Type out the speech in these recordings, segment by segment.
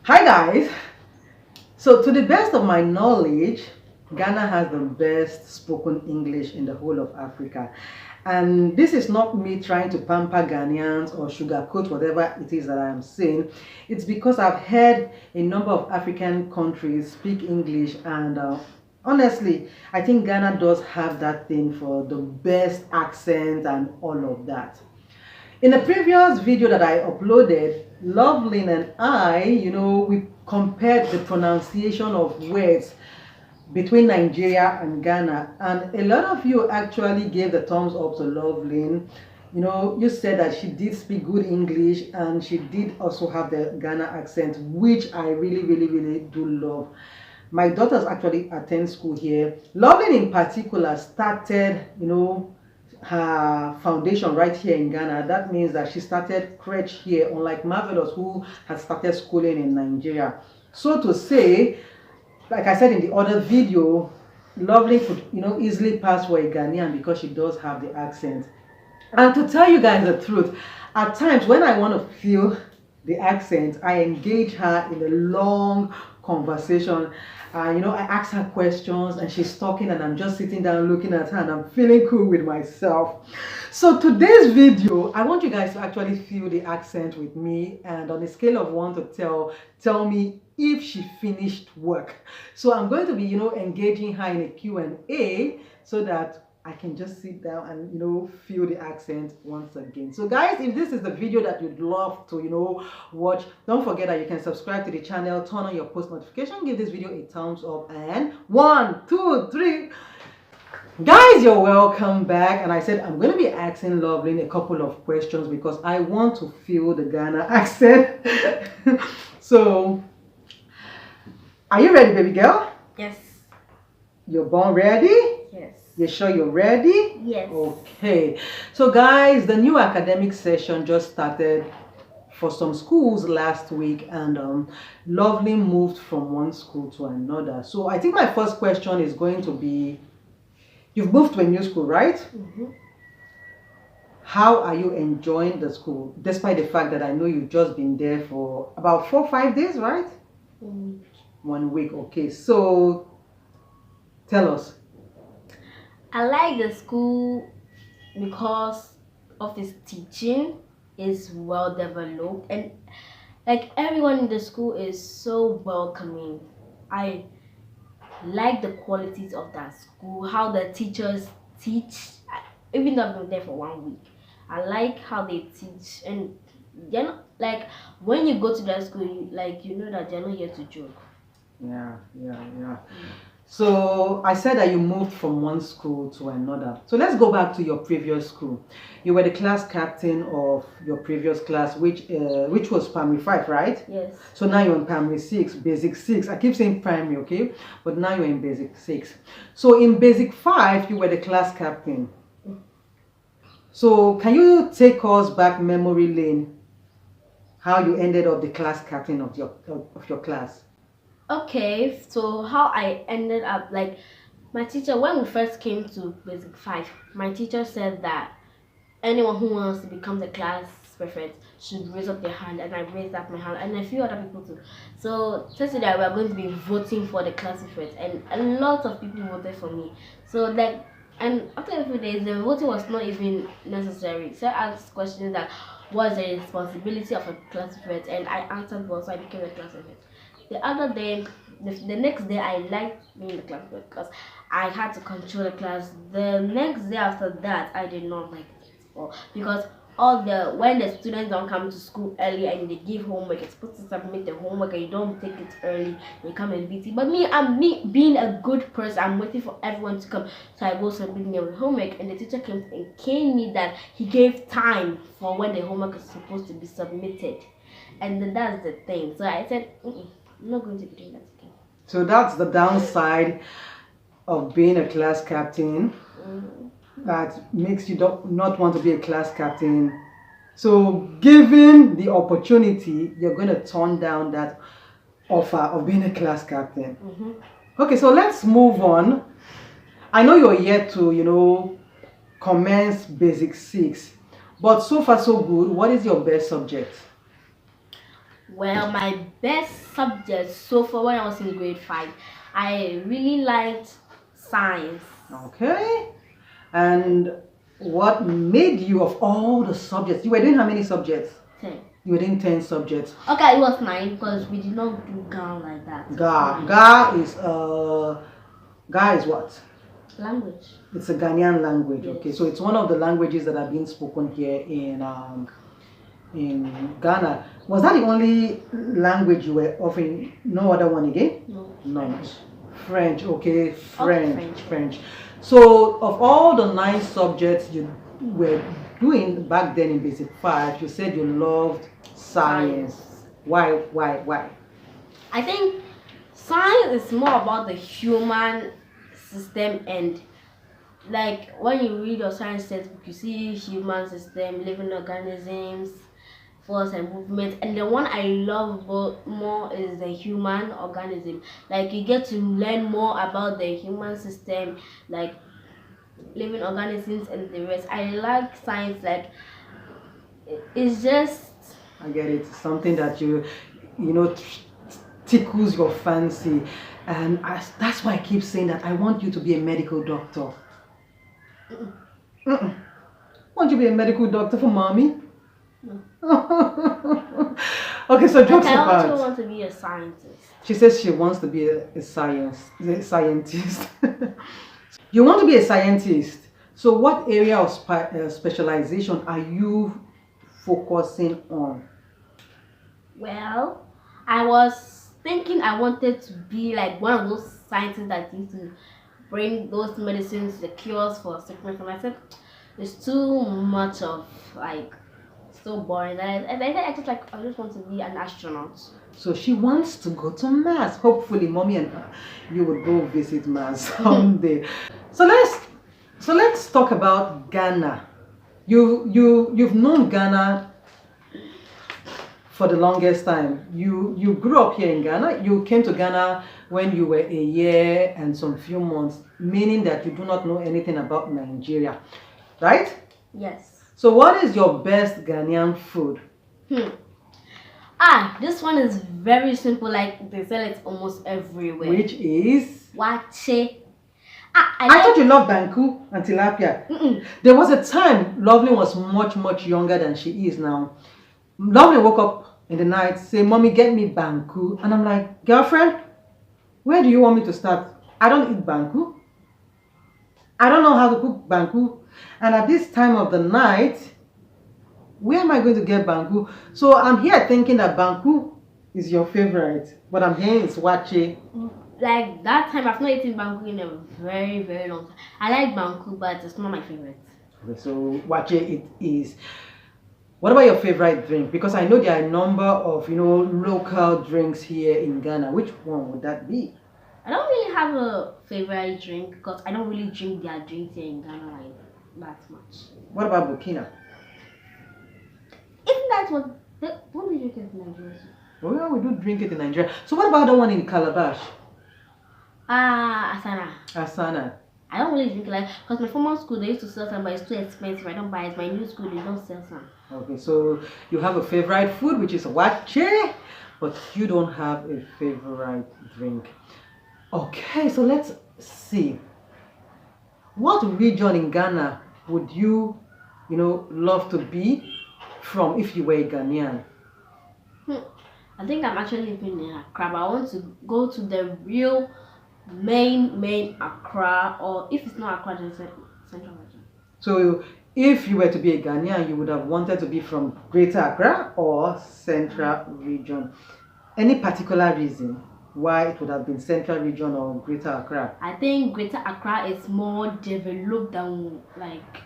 Hi guys. So to the best of my knowledge, Ghana has the best spoken English in the whole of Africa. And this is not me trying to pamper Ghanaians or sugarcoat whatever it is that I am saying. It's because I've heard a number of African countries speak English and honestly, I think Ghana does have that thing for the best accent and all of that. In the previous video that I uploaded, Lovelyn and I, we compared the pronunciation of words between Nigeria and Ghana, and a lot of you actually gave the thumbs up to Lovelyn. You said that she did speak good English and she did also have the Ghana accent, which I really, really, really do love. My daughters actually attend school here. Lovelyn in particular started, her foundation right here in Ghana. That means that she started crèche here, unlike Marvelous, who had started schooling in Nigeria. So to say, like I said in the other video, Lovely could easily pass for a Ghanaian because she does have the accent. And to tell you guys the truth, at times when I want to feel the accent, I engage her in a long conversation. I ask her questions and she's talking and I'm just sitting down looking at her and I'm feeling cool with myself. So today's video, I want you guys to actually feel the accent with me, and on a scale of 1 to tell me if she finished work. So I'm going to be, engaging her in a Q&A so that I can just sit down and feel the accent once again. So guys, if this is the video that you'd love to watch, don't forget that you can subscribe to the channel, turn on your post notification, give this video a thumbs up, and 1 2 3. Guys, you're welcome back. And I said I'm going to be asking Lovelyn a couple of questions because I want to feel the Ghana accent. So are you ready, baby girl? Yes. You're born ready? Yes. You sure you're ready? Yes. Okay. So guys, the new academic session just started for some schools last week, and Lovely moved from one school to another. So I think my first question is going to be, you've moved to a new school, right? Mm-hmm. How are you enjoying the school, despite the fact that I know you've just been there for about 4 or 5 days, right? 1 week. 1 week. Okay. So tell us. I like the school because of its teaching is well developed, and like everyone in the school is so welcoming. I like the qualities of that school, how the teachers teach. Even though I've been there for 1 week, I like how they teach, and they're not like, when you go to that school, you know that they're not here to joke. Yeah. So I said that you moved from one school to another. So let's go back to your previous school. You were the class captain of your previous class, which was primary 5, right? Yes. So now you're in primary 6, basic 6. I keep saying primary, okay? But now you're in basic 6. So in basic 5, you were the class captain. So can you take us back memory lane, how you ended up the class captain of your class? Okay, so how I ended up, like, my teacher, when we first came to basic 5, my teacher said that anyone who wants to become the class prefect should raise up their hand, and I raised up my hand, and a few other people too. So yesterday we are going to be voting for the class prefect, and a lot of people voted for me. So like, and after a few days, the voting was not even necessary. So I asked questions that, what's the responsibility of a class prefect, and I answered well, so I became a class prefect. The other day, the next day, I liked being the class prefect because I had to control the class. The next day after that, I did not like it because when the students don't come to school early and they give homework, you're supposed to submit the homework and you don't take it early, you come and beat it. But me being a good person, I'm waiting for everyone to come, so I go submit my homework, and the teacher came and caned me that he gave time for when the homework is supposed to be submitted, and then that's the thing. So I said, I'm not going to be doing that again. So that's the downside of being a class captain. That makes you not want to be a class captain. So given the opportunity, you're going to turn down that offer of being a class captain. Okay, so let's move on. I know you're yet to commence basic 6, but so far so good. What is your best subject? Well, my best subject so far when I was in grade 5, I really liked science. Okay. And what made you, of all the subjects, you were doing how many subjects? 10. You were doing 10 subjects. Okay, it was 9 because we did not do GAN like that. It was Ga. 9. Ga is what? Language. It's a Ghanaian language. Yes. Okay, so it's one of the languages that are being spoken here in Ghana. Was that the only language you were offering? No other one again? No. No. French. Okay, French. French. So of all the 9 subjects you were doing back then in basic 5, you said you loved science. Why? I think science is more about the human system, and like when you read your science textbook, you see human system, living organisms, force and movement, and the one I love more is the human organism. Like you get to learn more about the human system, like living organisms and the rest. I like science. Like it's just I get it. Something that you know tickles your fancy, and that's why I keep saying that I want you to be a medical doctor. Want you to be a medical doctor for mommy? Okay, so jokes I apart. also want to be a scientist. She says she wants to be a scientist. You want to be a scientist. So what area of specialization are you focusing on? Well, I was thinking I wanted to be like one of those scientists that used to bring those medicines, the cures for sickness. And I said, it's too much of like so boring. And I just like I just want to be an astronaut. So she wants to go to Mars. Hopefully, mommy and you will go visit Mars someday. So let's talk about Ghana. You've known Ghana for the longest time. You grew up here in Ghana. You came to Ghana when you were a year and some few months, meaning that you do not know anything about Nigeria, right? Yes. So what is your best Ghanaian food? This one is very simple. Like they sell it almost everywhere. Which is? Wache. I thought you loved banku and tilapia. There was a time Lovely was much younger than she is now. Lovely woke up in the night, say, "Mommy, get me banku," and I'm like, "Girlfriend, where do you want me to start? I don't eat banku. I don't know how to cook banku, and at this time of the night, where am I going to get banku?" So I'm here thinking that banku is your favorite, but I'm hearing it's wache. Like that time, I've not eaten banku in a very long time. I like banku, but it's not my favorite. Okay, so wache it is. What about your favorite drink? Because I know there are a number of local drinks here in Ghana. Which one would that be? I don't really have a favorite drink because I don't really drink their drinks here in Ghana like that much. What about Burkina? Isn't that what we drink it in Nigeria? Oh yeah, we do drink it in Nigeria. So what about the one in Calabash? Asana. Asana. I don't really drink it like because my former school they used to sell some, but it's too expensive. I don't buy it. My new school they don't sell some. Okay, so you have a favorite food which is wache, but you don't have a favorite drink. Okay, so let's see. What region in Ghana would you love to be from if you were a Ghanaian? I think I'm actually living in Accra, but I want to go to the real main Accra, or if it's not Accra, then Central region. So if you were to be a Ghanaian, you would have wanted to be from Greater Accra or Central region. Any particular reason why it would have been Central region or Greater Accra? I think Greater Accra is more developed than like.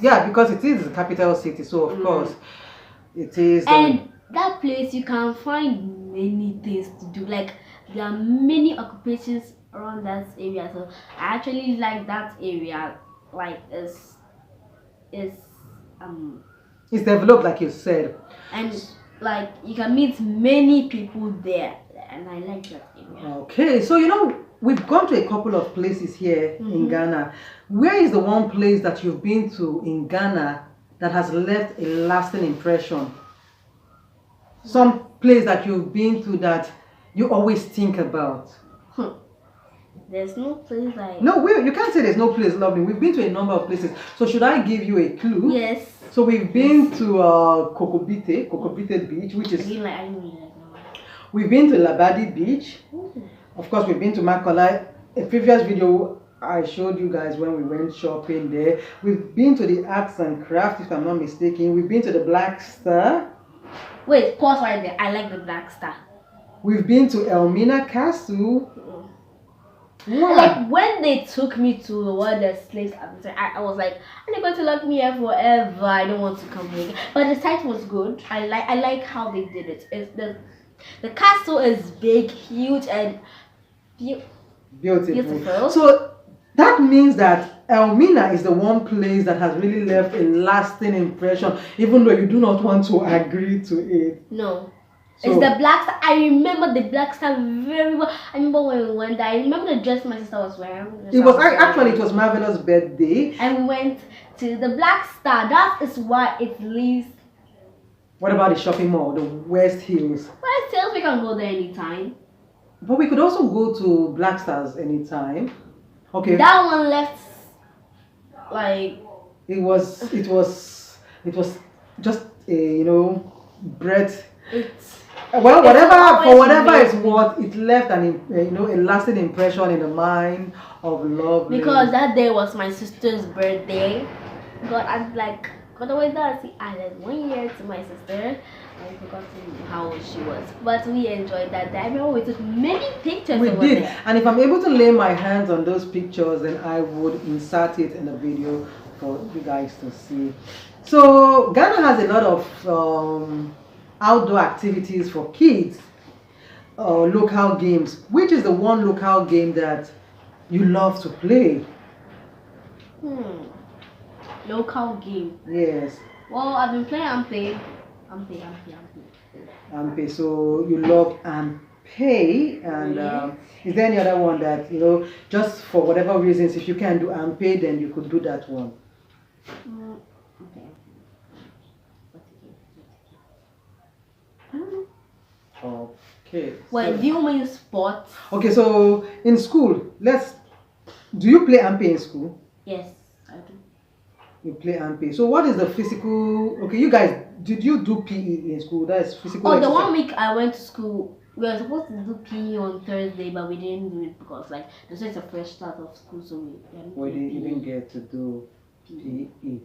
Yeah, because it is the capital city, so of course it is. And that place you can find many things to do. Like there are many occupations around that area, so I actually like that area. Like it's developed, like you said, and like you can meet many people there, and I like that area. Okay, so we've gone to a couple of places here in Ghana. Where is the one place that you've been to in Ghana that has left a lasting impression? Some place that you've been to that you always think about? There's no place like. No, you can't say there's no place, lovely. We've been to a number of places. So should I give you a clue? Yes. So we've been to Kokobite Beach, which is. I didn't like that. We've been to Labadi Beach. Of course, we've been to Makola. A previous video I showed you guys when we went shopping there. We've been to the Arts and Crafts, if I'm not mistaken. We've been to the Black Star. Wait, pause right there. I like the Black Star. We've been to Elmina Castle. Wow. Like when they took me to where the slaves are, I was like, are they going to lock me here forever? I don't want to come here again. But the site was good. I like how they did it. It's the castle is big, huge, and beautiful. So that means that Elmina is the one place that has really left a lasting impression, even though you do not want to agree to it. No. So, it's the Black Star. I remember the Black Star very well. I remember when we went there. I remember the dress my sister was wearing. It was Marvelous' birthday. And we went to the Black Star. That is why it leaves. What about the shopping mall, the West Hills? West Hills, we can go there anytime. But we could also go to Black Stars anytime. Okay. That one left like. It was just a breath. Well, whatever it's worth, it left a lasting impression in the mind of love. Because that day was my sister's birthday. God always does. He added 1 year to my sister. I forgot how old she was, but we enjoyed that day. I remember we took many pictures. We did, and if I'm able to lay my hands on those pictures, then I would insert it in the video for you guys to see. So Ghana has a lot of outdoor activities for kids, local games. Which is the one local game that you love to play? Local game. Yes. Well, I've been playing Ampe. So you love Ampe, and is there any other one that just for whatever reasons, if you can't do Ampe, then you could do that one? Okay. Well, do you mean sports? Okay, so in school, do you play Ampe in school? Yes, I do. You play Ampe. So what is the physical? Okay, you guys, did you do PE in school? That is physical. Oh, the 1 week I went to school, we were supposed to do PE on Thursday, but we didn't do it because they said it's a fresh start of school, so we didn't get to do PE.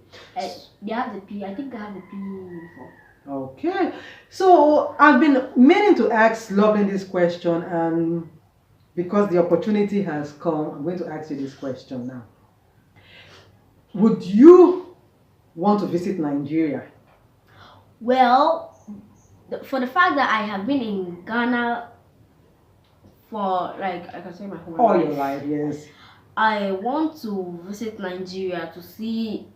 They have the PE. I think I have the PE uniform. Okay, so I've been meaning to ask Lovely this question, and because the opportunity has come, I'm going to ask you this question now. Would you want to visit Nigeria? Well, for the fact that I have been in Ghana for I can say my whole life. All your life, yes. I want to visit Nigeria to see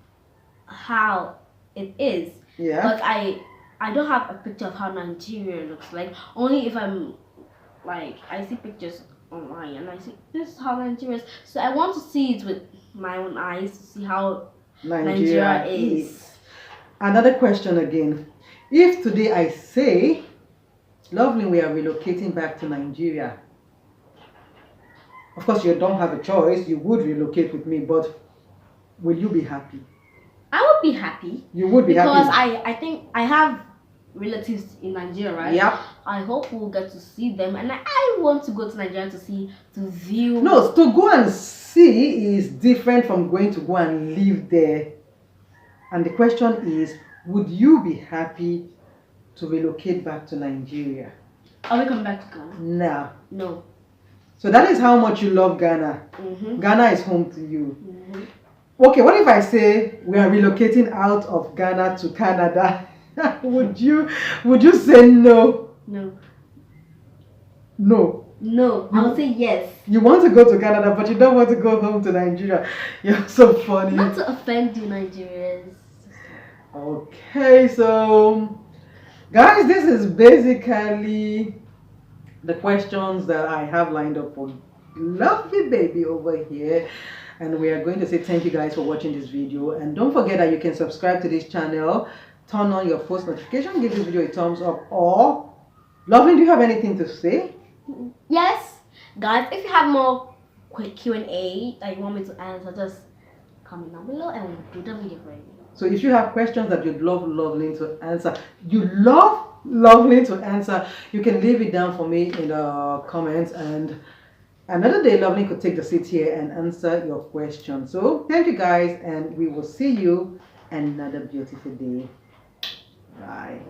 how it is. Yeah. But I don't have a picture of how Nigeria looks like. Only if I'm I see pictures online and I see this is how Nigeria is. So I want to see it with my own eyes to see how Nigeria is. Another question again. If today I say, Lovely, we are relocating back to Nigeria. Of course, you don't have a choice. You would relocate with me, but will you be happy? I would be happy. You would be because happy? Because I think I have relatives in Nigeria, right? Yep. I hope we'll get to see them, and I want to go to Nigeria to view. No, to go and see is different from going to go and live there. And the question is, would you be happy to relocate back to Nigeria? Are we coming back to Ghana? No. So that is how much you love Ghana. Mm-hmm. Ghana is home to you. Mm-hmm. Okay, what if I say we are relocating out of Ghana to Canada? would you say no? No. No. No, I would say yes. You want to go to Canada, but you don't want to go home to Nigeria. You're so funny. Not to offend you, Nigerians. Okay, so guys, this is basically the questions that I have lined up for Lovely Baby over here. And we are going to say thank you guys for watching this video. And don't forget that you can subscribe to this channel, turn on your post notification, give this video a thumbs up, or Lovely, do you have anything to say? Yes, guys, if you have more quick Q&A that you want me to answer, just comment down below and we'll do the video for you. So if you have questions that you'd love Lovely to answer, you love Lovely to answer, you can leave it down for me in the comments, and another day Lovely could take the seat here and answer your question. So thank you guys, and we will see you another beautiful day. Bye.